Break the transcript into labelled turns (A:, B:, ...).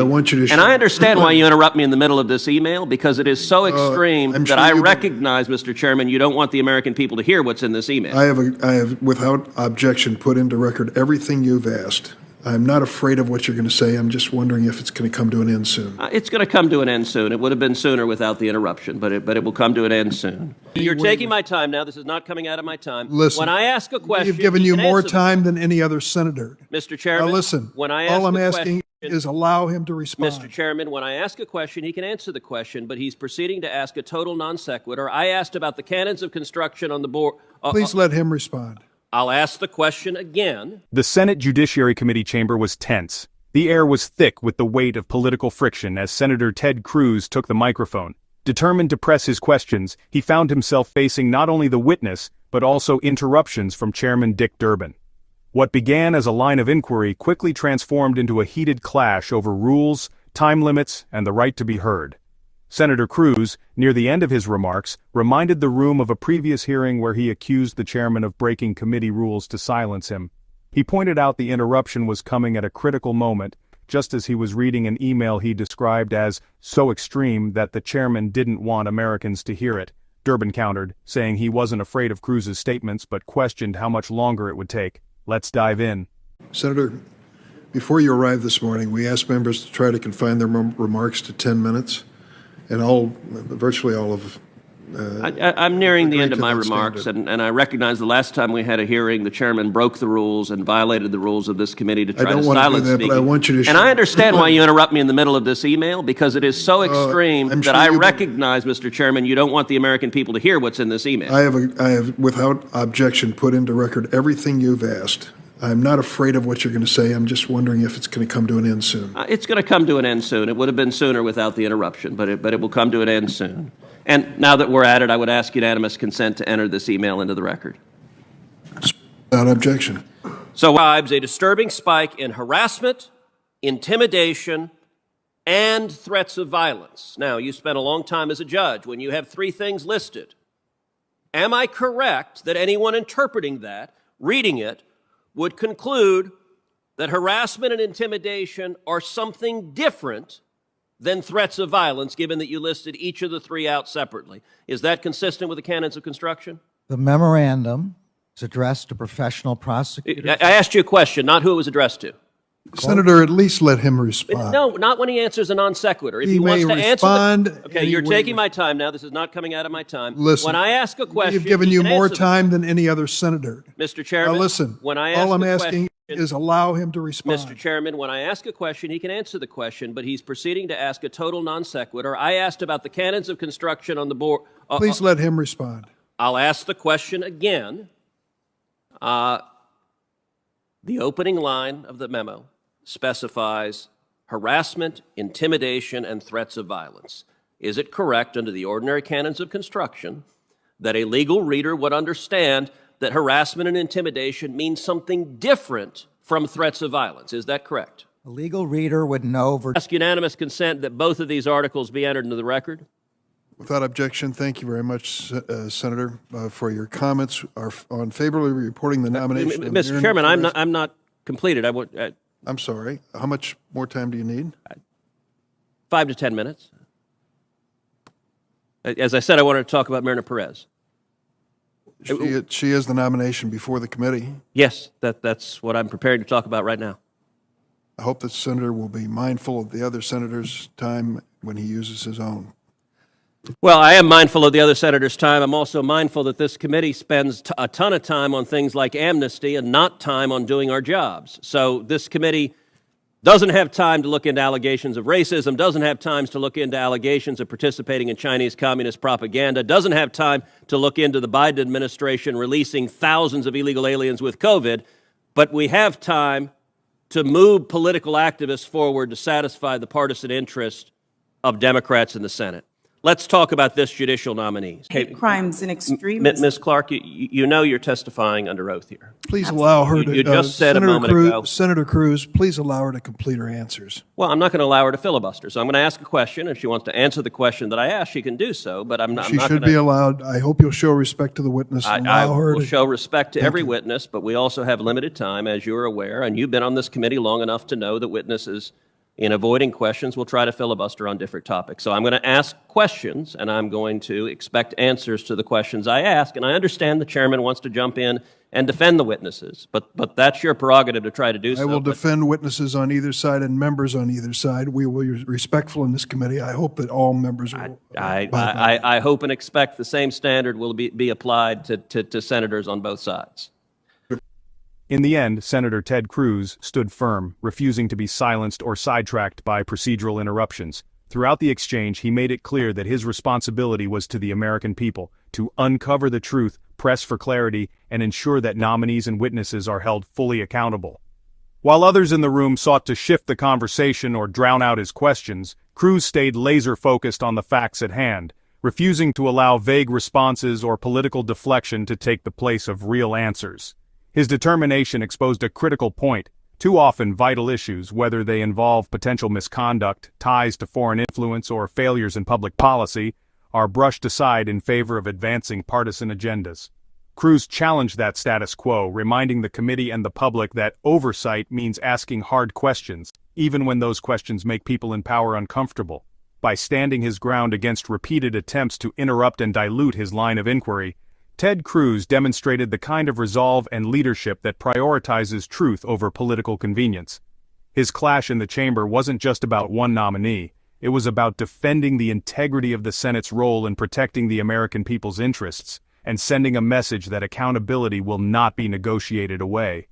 A: I want you to.
B: And I understand why you interrupt me in the middle of this email, because it is so extreme that I recognize, Mr. Chairman, you don't want the American people to hear what's in this email.
A: I have, without objection, put into record everything you've asked. I'm not afraid of what you're going to say. I'm just wondering if it's going to come to an end soon.
B: It's going to come to an end soon. It would have been sooner without the interruption, but it will come to an end soon. You're taking my time now. This is not coming out of my time.
A: Listen,
B: when I ask a question,
A: we've given you more time than any other senator.
B: Mr. Chairman,
A: now listen,
B: when I ask
A: all I'm asking is allow him to respond.
B: Mr. Chairman, when I ask a question, he can answer the question, but he's proceeding to ask a total non sequitur. I asked about the canons of construction on the board.
A: Please let him respond.
B: I'll ask the question again.
C: The Senate Judiciary Committee chamber was tense. The air was thick with the weight of political friction as Senator Ted Cruz took the microphone. Determined to press his questions, he found himself facing not only the witness, but also interruptions from Chairman Dick Durbin. What began as a line of inquiry quickly transformed into a heated clash over rules, time limits, and the right to be heard. Senator Cruz, near the end of his remarks, reminded the room of a previous hearing where he accused the chairman of breaking committee rules to silence him. He pointed out the interruption was coming at a critical moment, just as he was reading an email he described as so extreme that the chairman didn't want Americans to hear it. Durbin countered, saying he wasn't afraid of Cruz's statements but questioned how much longer it would take. Let's dive in.
A: Senator, before you arrived this morning, we asked members to try to confine their remarks to 10 minutes. And virtually all of...
B: I'm nearing the end of my remarks, and I recognize the last time we had a hearing, the chairman broke the rules and violated the rules of this committee to try to silence speaking.
A: But I want you to...
B: And I understand why you interrupt me in the middle of this email, because it is so extreme that I recognize, Mr. Chairman, you don't want the American people to hear what's in this email.
A: I have, without objection, put into record everything you've asked. I'm not afraid of what you're going to say. I'm just wondering if it's going to come to an end soon.
B: It's going to come to an end soon. It would have been sooner without the interruption, but it will come to an end soon. And now that we're at it, I would ask unanimous consent to enter this email into the record.
A: Without objection.
B: So, a disturbing spike in harassment, intimidation, and threats of violence. Now, you spent a long time as a judge when you have three things listed. Am I correct that anyone interpreting that, reading it, would conclude that harassment and intimidation are something different than threats of violence, given that you listed each of the three out separately? Is that consistent with the canons of construction?
D: The memorandum is addressed to professional prosecutors.
B: I asked you a question, not who it was addressed to.
A: Senator, at least let him respond.
B: No, not when he answers a non sequitur. If he wants to answer okay, you're taking my time now. This is not coming out of my time.
A: Listen,
B: when I ask a question,
A: we've given you more time than any other senator.
B: Mr. Chairman,
A: now listen,
B: when I
A: all I'm asking is allow him to respond.
B: Mr. Chairman, when I ask a question, he can answer the question, but he's proceeding to ask a total non sequitur. I asked about the canons of construction on the board.
A: Please let him respond.
B: I'll ask the question again. The opening line of the memo specifies harassment, intimidation, and threats of violence. Is it correct under the ordinary canons of construction that a legal reader would understand that harassment and intimidation means something different from threats of violence? Is that correct?
D: A legal reader would know...
B: Ask unanimous consent that both of these articles be entered into the record.
A: Without objection, thank you very much, Senator, for your comments on favorably reporting the nomination.
B: Mr. Chairman, I'm not completed.
A: I'm sorry. How much more time do you need?
B: 5 to 10 minutes. As I said, I wanted to talk about Myrna Perez.
A: She is the nomination before the committee.
B: Yes, that's what I'm prepared to talk about right now.
A: I hope the senator will be mindful of the other senator's time when he uses his own.
B: Well, I am mindful of the other senator's time. I'm also mindful that this committee spends a ton of time on things like amnesty and not time on doing our jobs. So this committee doesn't have time to look into allegations of racism, doesn't have time to look into allegations of participating in Chinese communist propaganda, doesn't have time to look into the Biden administration releasing thousands of illegal aliens with COVID, but we have time to move political activists forward to satisfy the partisan interest of Democrats in the Senate. Let's talk about this judicial nominee.
E: Hate crimes and extremism.
B: Ms. Clark, you know you're testifying under oath here.
A: Please allow her to...
B: You just said a moment ago.
A: Senator Cruz, please allow her to complete her answers.
B: Well, I'm not going to allow her to filibuster, so I'm going to ask a question. If she wants to answer the question that I asked, she can do so, but I'm not...
A: She should be allowed. I hope you'll show respect to the witness and allow her to...
B: I will show respect to every witness, but we also have limited time, as you're aware, and you've been on this committee long enough to know that witnesses In avoiding questions, we'll try to filibuster on different topics. So I'm going to ask questions, and I'm going to expect answers to the questions I ask. And I understand the chairman wants to jump in and defend the witnesses, but that's your prerogative to try to do so.
F: I will defend witnesses on either side and members on either side. We will be respectful in this committee. I hope that all members will.
B: I hope and expect the same standard will be applied to senators on both sides.
C: In the end, Senator Ted Cruz stood firm, refusing to be silenced or sidetracked by procedural interruptions. Throughout the exchange, he made it clear that his responsibility was to the American people, to uncover the truth, press for clarity, and ensure that nominees and witnesses are held fully accountable. While others in the room sought to shift the conversation or drown out his questions, Cruz stayed laser-focused on the facts at hand, refusing to allow vague responses or political deflection to take the place of real answers. His determination exposed a critical point. Too often, vital issues, whether they involve potential misconduct, ties to foreign influence, or failures in public policy, are brushed aside in favor of advancing partisan agendas. Cruz challenged that status quo, reminding the committee and the public that oversight means asking hard questions, even when those questions make people in power uncomfortable. By standing his ground against repeated attempts to interrupt and dilute his line of inquiry, Ted Cruz demonstrated the kind of resolve and leadership that prioritizes truth over political convenience. His clash in the chamber wasn't just about one nominee. It was about defending the integrity of the Senate's role in protecting the American people's interests and sending a message that accountability will not be negotiated away.